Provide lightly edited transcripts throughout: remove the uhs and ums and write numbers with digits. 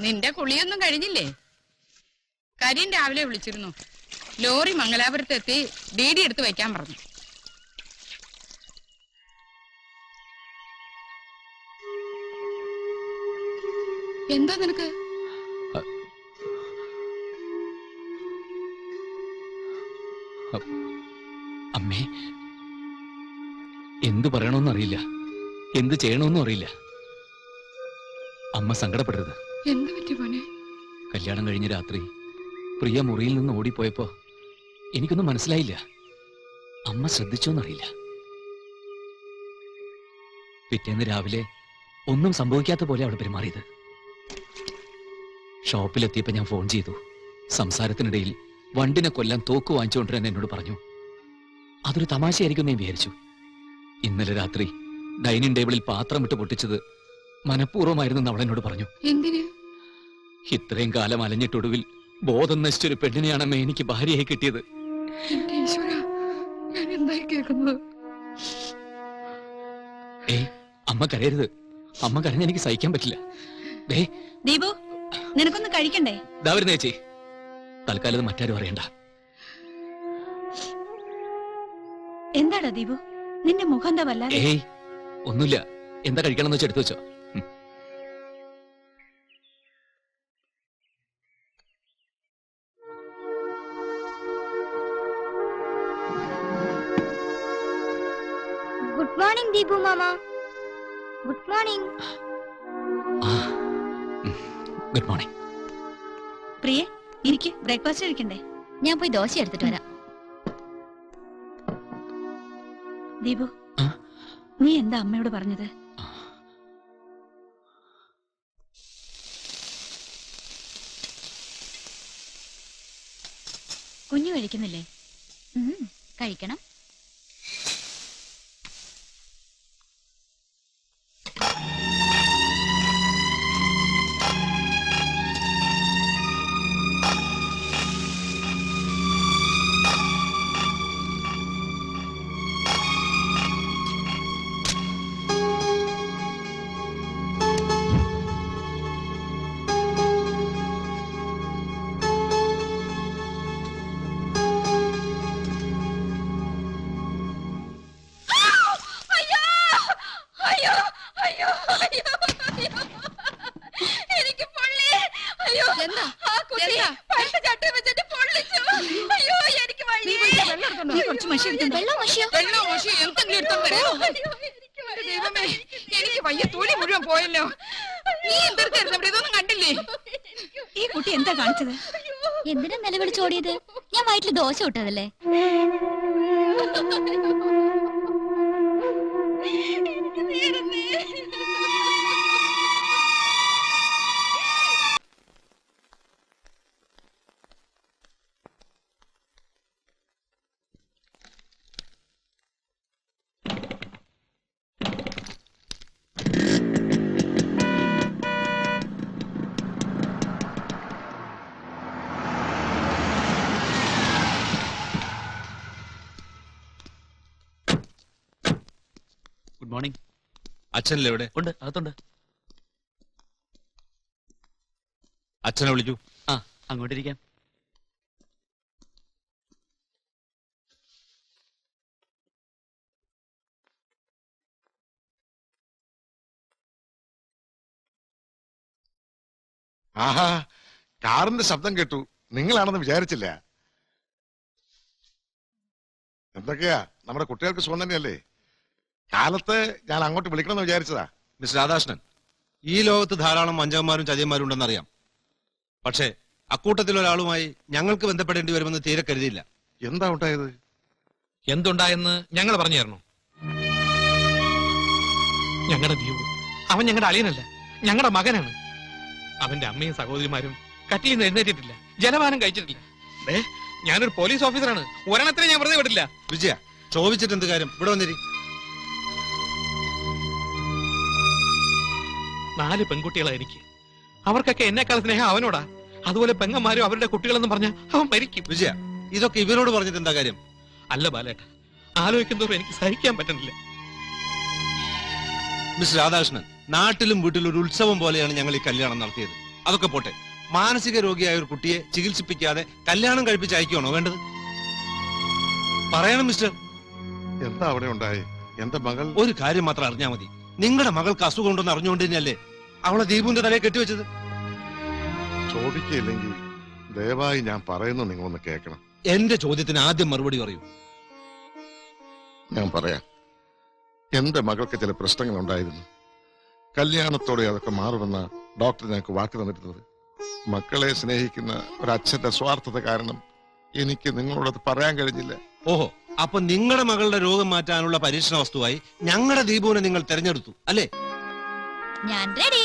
നിന്റെ കുളിയൊന്നും കഴിഞ്ഞില്ലേ? കരീം രാവിലെ വിളിച്ചിരുന്നു. ലോറി മംഗലാപുരത്ത് എത്തി DD എടുത്ത് വയ്ക്കാൻ പറഞ്ഞു. എന്താ നിനക്ക്? അമ്മേ, എന്തു പറയണമെന്നറിയില്ല, എന്ത് ചെയ്യണമെന്നും അറിയില്ല. അമ്മ സങ്കടപ്പെടരുത്. എന്ത് പറ്റി മോനെ? കല്യാണം കഴിഞ്ഞ രാത്രി പ്രിയ മുറിയിൽ നിന്ന് ഓടിപ്പോയപ്പോ എനിക്കൊന്നും മനസ്സിലായില്ല. അമ്മ ശ്രദ്ധിച്ചോന്നറിയില്ല. പിറ്റേന്ന് രാവിലെ ഒന്നും സംഭവിക്കാത്ത പോലെ അവൾ പെരുമാറിയത്. ഷോപ്പിലെത്തിയപ്പോ ഞാൻ ഫോൺ ചെയ്തു. സംസാരത്തിനിടയിൽ വണ്ടിനെ കൊല്ലാൻ തോക്ക് വാങ്ങിച്ചുകൊണ്ടിരാൻ എന്നോട് പറഞ്ഞു. അതൊരു തമാശയായിരിക്കും ഞാൻ വിചാരിച്ചു. ഇന്നലെ രാത്രി ഡൈനിങ് ടേബിളിൽ പാത്രം ഇട്ട് പൊട്ടിച്ചത് മനഃപൂർവ്വമായിരുന്നു അവൾ എന്നോട് പറഞ്ഞു. എന്തിന്? ഇത്രയും കാലം അലഞ്ഞിട്ടൊടുവിൽ ബോധം നശിച്ചൊരു പെണ്ണിനെയാണമ്മേ എനിക്ക് ഭാര്യയായി കിട്ടിയത്. ഏയ്, അമ്മ കരയരുത്. അമ്മ കരഞ്ഞ എനിക്ക് സഹിക്കാൻ പറ്റില്ല. ദീപു, നിനക്കൊന്ന് കഴിക്കണ്ടേ? ദാവരുന്നേ ചേച്ചി, തൽക്കാലം മറ്റാരും അറിയണ്ട. എന്താടാ ദീപു, നിന്റെ മുഖം എന്താ വല്ലാതെ? ഏയ്, ഒന്നുമില്ല. എന്താ കഴിക്കണമെന്ന് വെച്ചാൽ എടുത്തു വെച്ചോ. Good morning Deepu mama. Good morning. Good morning. പ്രിയേ, ഇരിക്ക്, ബ്രേക്ക്ഫാസ്റ്റ് കഴിക്കണ്ടേ? ഞാൻ പോയി ദോശ എടുത്തിട്ട് വരാം. ദീപു, നീ എന്താ അമ്മയോട് പറഞ്ഞത്? കുഞ്ഞു കഴിക്കുന്നില്ലേ? കഴിക്കണം. എനിക്ക് വയ്യ, തൊലി മുഴുവൻ പോയല്ലോ. നീ എന്തെടുത്തായിരുന്നു? ഇതൊന്നും കണ്ടില്ലേ? ഈ കുട്ടി എന്താ കാണിച്ചത്? എന്തിനാ നിലവിളിച്ചോടിയത്? ഞാൻ വയറ്റിൽ ദോശ ഇട്ടതല്ലേ. Good morning. അച്ഛനല്ലേ ഇവിടെ? ഉണ്ട്, അകത്തുണ്ട്. അച്ഛനെ വിളിക്കൂ. ആ, അങ്ങോട്ടിരിക്കാം. ആഹാ, കാറിന്റെ ശബ്ദം കേട്ടു. നിങ്ങളാണെന്ന് വിചാരിച്ചില്ല. എന്തൊക്കെയാ, നമ്മുടെ കുട്ടികൾക്ക് സുഖം തന്നെയല്ലേ? കാലത്ത് ഞാൻ അങ്ങോട്ട് വിളിക്കണമെന്ന് വിചാരിച്ചതാ. മിസ്റ്റർ രാധാകൃഷ്ണൻ, ഈ ലോകത്ത് ധാരാളം വഞ്ചകന്മാരും ചതിയന്മാരും ഉണ്ടെന്നറിയാം. പക്ഷേ അക്കൂട്ടത്തിൽ ഒരാളുമായി ഞങ്ങൾക്ക് ബന്ധപ്പെടേണ്ടി വരുമെന്ന് തീരെ കരുതിയില്ല. എന്താ ഉണ്ടായത്? എന്തുണ്ടായെന്ന് ഞങ്ങൾ പറഞ്ഞു തരണോ? ഞങ്ങളുടെ ദീപു, അവൻ ഞങ്ങളുടെ അളിയനല്ല, ഞങ്ങളുടെ മകനാണ്. അവന്റെ അമ്മയും സഹോദരിമാരും കട്ടിയിൽ നിന്ന് എഴുന്നേറ്റിട്ടില്ല, ജലപാനം കഴിച്ചിട്ടില്ല. ഞാനൊരു പോലീസ് ഓഫീസറാണ്, ഒരെണ്ണത്തിനെ ഞാൻ വെറുതെ വിടില്ല. വിജയ, ചോദിച്ചിട്ട് എന്ത് കാര്യം? ഇവിടെ വന്നിരി. 4 പെൺകുട്ടികളായിരിക്കും. അവർക്കൊക്കെ എന്നെക്കാൾ സ്നേഹം അവനോടാ. അതുപോലെ പെങ്ങന്മാരും അവരുടെ കുട്ടികളെന്ന് പറഞ്ഞ അവൻ മരിക്കും. വിജയ, ഇതൊക്കെ ഇവരോട് പറഞ്ഞിട്ട് എന്താ കാര്യം? അല്ല ബാലേട്ട, ആലോചിക്കുന്നതോറും എനിക്ക് സഹിക്കാൻ പറ്റുന്നില്ല. മിസ്റ്റർ രാധാകൃഷ്ണൻ, നാട്ടിലും വീട്ടിലും ഒരു ഉത്സവം പോലെയാണ് ഞങ്ങൾ ഈ കല്യാണം നടത്തിയത്. അതൊക്കെ പോട്ടെ, മാനസിക രോഗിയായ ഒരു കുട്ടിയെ ചികിത്സിപ്പിക്കാതെ കല്യാണം കഴിപ്പിച്ച് അയക്കുകയാണോ വേണ്ടത്? പറയണം മിസ്റ്റർ. എന്താ അവിടെ ഉണ്ടായി? എന്റെ മകൾ ഒരു കാര്യം മാത്രം അറിഞ്ഞാൽ മതി. നിങ്ങളുടെ മകൾക്ക് അസുഖം ഉണ്ടെന്ന് അറിഞ്ഞുകൊണ്ട് തന്നെയല്ലേ അവളെ ദീപുവിന്റെ തലയെ കെട്ടിവെച്ചത്? ചോദിക്കില്ലെങ്കിൽ ദയവായി ഞാൻ പറയുന്നത് നിങ്ങളൊന്ന് കേൾക്കണം. എന്റെ ചോദ്യത്തിന് ആദ്യം മറുപടി പറയൂ. ഞാൻ പറയാം. എന്റെ മകൾക്ക് ചില പ്രശ്നങ്ങൾ ഉണ്ടായിരുന്നു. കല്യാണത്തോടെ അതൊക്കെ മാറുമെന്ന ഡോക്ടർ ഞങ്ങൾക്ക് വാക്ക് തന്നിരുന്നത്. മക്കളെ സ്നേഹിക്കുന്ന ഒരച്ഛന്റെ സ്വാർത്ഥത കാരണം എനിക്ക് നിങ്ങളോടത് പറയാൻ കഴിഞ്ഞില്ല. ഓഹോ, അപ്പൊ നിങ്ങളുടെ മകളുടെ രോഗം മാറ്റാനുള്ള പരീക്ഷണ വസ്തുവായി ഞങ്ങളുടെ ദീപുവിനെ നിങ്ങൾ തെരഞ്ഞെടുത്തു അല്ലേ? ഞാൻ റെഡി.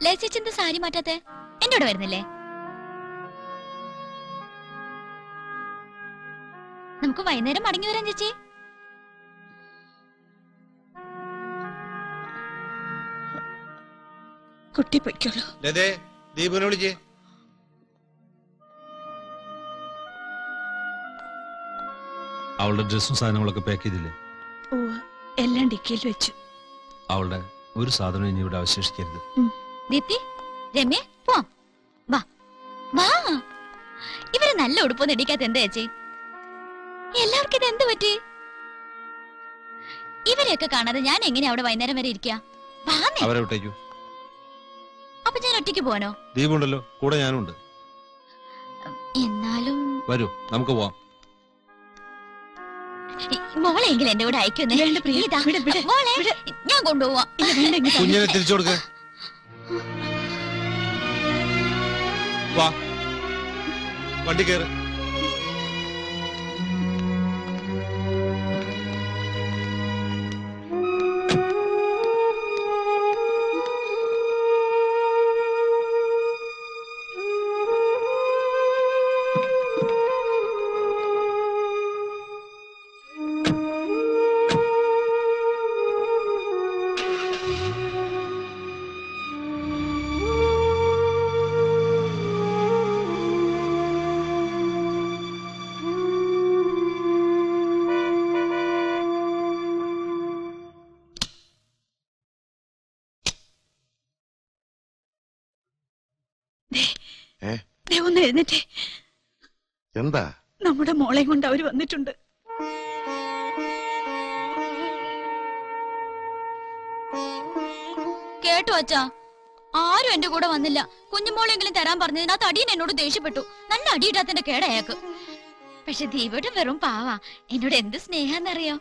ലസിച്ചെന്ത് സാരി മാറ്റാത്തെ? എന്റെ കൂടെ വരുന്നില്ലേ? നമുക്ക് വൈകുന്നേരം മടങ്ങി വരാൻ ചേച്ചി. കുട്ടി പൊയ്ക്കോളൂ. ലതേ, ദീപുവിനെ വിളിച്ചേ. അവളുടെ ഡ്രസ്സും സാധനങ്ങളൊക്കെ പാക്ക് ചെയ്തില്ലേ? എല്ലാം ഡിക്കിയിൽ വെച്ചു. അവളുടെ ഒരു സാധനം ഇനി ഇവിടെ അവശേഷിക്കരുത്. ദീപ്തി, രമ്യ, പോവാം. വാ വാ. ഇവര് നല്ല ഉടുപ്പൊന്നും ഇടിക്കാത്ത എന്താ ചേച്ചി? എല്ലാവർക്കും ഇത് എന്ത് പറ്റി? ഇവരെയൊക്കെ കാണാതെ ഞാൻ എങ്ങനെയാ അവിടെ വൈകുന്നേരം വരെ ഇരിക്കാ? അവരെ വിട്ടേക്കൂ. അപ്പൊ ഞാൻ ഒറ്റയ്ക്ക് പോവാനോ? ദീപുണ്ടല്ലോ കൂടെ, ഞാനുണ്ട്. എന്നാലും വരൂ, നമുക്ക് പോവാം. മോളെങ്കിലും എന്റെ കൂടെ അയക്കുന്നേ. വേണ്ട പ്രിയ, ഇതാ, വിട്, വിട്, മോളെ വിട്. ഞാൻ കൊണ്ടുപോവാം. ഇല്ല, വേണ്ട, ഇങ്ങ് തന്നെ. കുഞ്ഞിനെ തിരിച്ചു കൊടുക്ക. വാ, വണ്ടി കയറ്. ഒന്ന് എഴുന്നേറ്റേ. എന്താ? നമ്മുടെ മോളെയും കൊണ്ട് അവര് വന്നിട്ടുണ്ട്. കേട്ടോ അച്ഛാ, ആരും എന്റെ കൂടെ വന്നില്ല. കുഞ്ഞുമോളെങ്കിലും തരാൻ പറഞ്ഞതിനകത്ത് അടിയൻ എന്നോട് ദേഷ്യപ്പെട്ടു. നല്ല അടിയിടാത്തിന്റെ കേട അയാൾക്ക്. പക്ഷെ ദീപയുടെ വെറും പാവാ. എന്നോട് എന്ത് സ്നേഹാന്നറിയോ?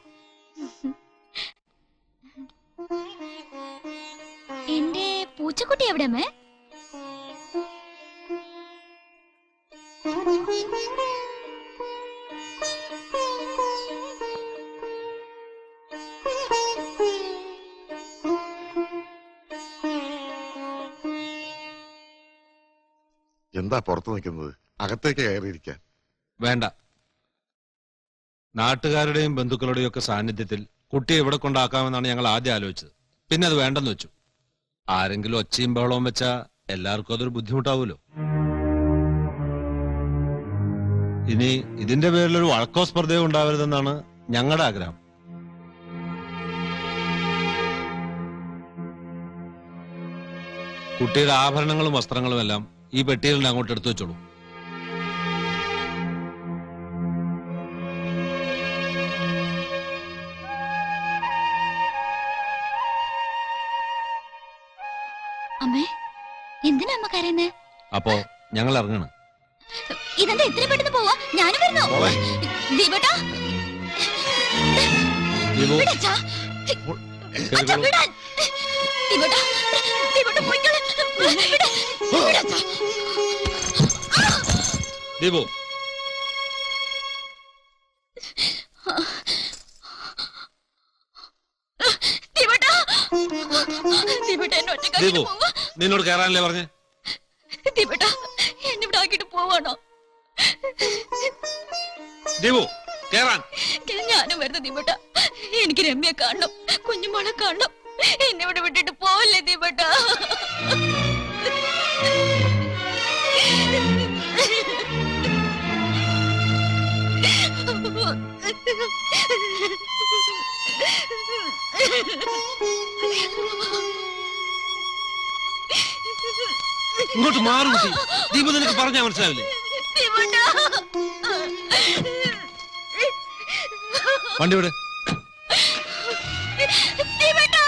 എന്റെ പൂച്ചക്കുട്ടി എവിടെ അമ്മേ? എന്താ പുറത്തു നിൽക്കുന്നത്? അകത്തേക്ക് കയറിയിരിക്കാൻ. വേണ്ട. നാട്ടുകാരുടെയും ബന്ധുക്കളുടെയും ഒക്കെ സാന്നിധ്യത്തിൽ കുട്ടിയെ ഇവിടെ കൊണ്ടാക്കാമെന്നാണ് ഞങ്ങൾ ആദ്യം ആലോചിച്ചത്. പിന്നെ അത് വേണ്ടെന്ന് വെച്ചു. ആരെങ്കിലും ഒച്ചയും ബഹളവും വെച്ചാ എല്ലാവർക്കും അതൊരു ബുദ്ധിമുട്ടാവൂലോ. ഇനി ഇതിന്റെ പേരിലൊരു വഴക്കോ സ്പർദ്ധയോ ഉണ്ടാവരുതെന്നാണ് ഞങ്ങളുടെ ആഗ്രഹം. കുട്ടിയുടെ ആഭരണങ്ങളും വസ്ത്രങ്ങളും എല്ലാം ഈ പെട്ടിയിൽ അങ്ങോട്ട് എടുത്തു വെച്ചോളൂ. അമ്മേ, എന്തിനാ അമ്മ കരയുന്നേ? അപ്പോ ഞങ്ങൾ ഇറങ്ങണം. ഇതെന്താ ഇത്ര പെട്ടെന്ന് പോവാ? ഞാനും വരുന്നു. ദീപേട്ടാ, ദീപു, വിടച്ചാ. അച്ഛാ, വിടാൻ. ദീപേട്ടാ, ദീപേട്ടാ പോയിക്കോളെ. വിടച്ചാ. ദീപു, ദീപേട്ടാ, ദീപേട്ടാ എന്നെ ഒറ്റയ്ക്കാക്കിട്ട് ദീപു, പോവാ. നിന്നോട് കയറാനല്ലേ പറഞ്ഞേ? ദീപേട്ടാ, എന്നെ ഇവിടെ ആക്കിട്ട് പോവാണോ? ദീപു, കേറാൻ. ഞാനും വരുന്നു ദീപേട്ടാ. എനിക്ക് രമ്യയെ കാണണം, കുഞ്ഞുമോളെ കാണണം. എന്നെ ഇവിടെ വിട്ടിട്ട് പോവല്ലേ ദീപേട്ടാ. ഇങ്ങോട്ട് മാറും കുട്ടി. ദീപു നിനക്ക് പറഞ്ഞാ മനസ്സിലാവില്ലേ? ദീപുട്ടാ. വണ്ടി വിട്. ദീപുട്ടാ.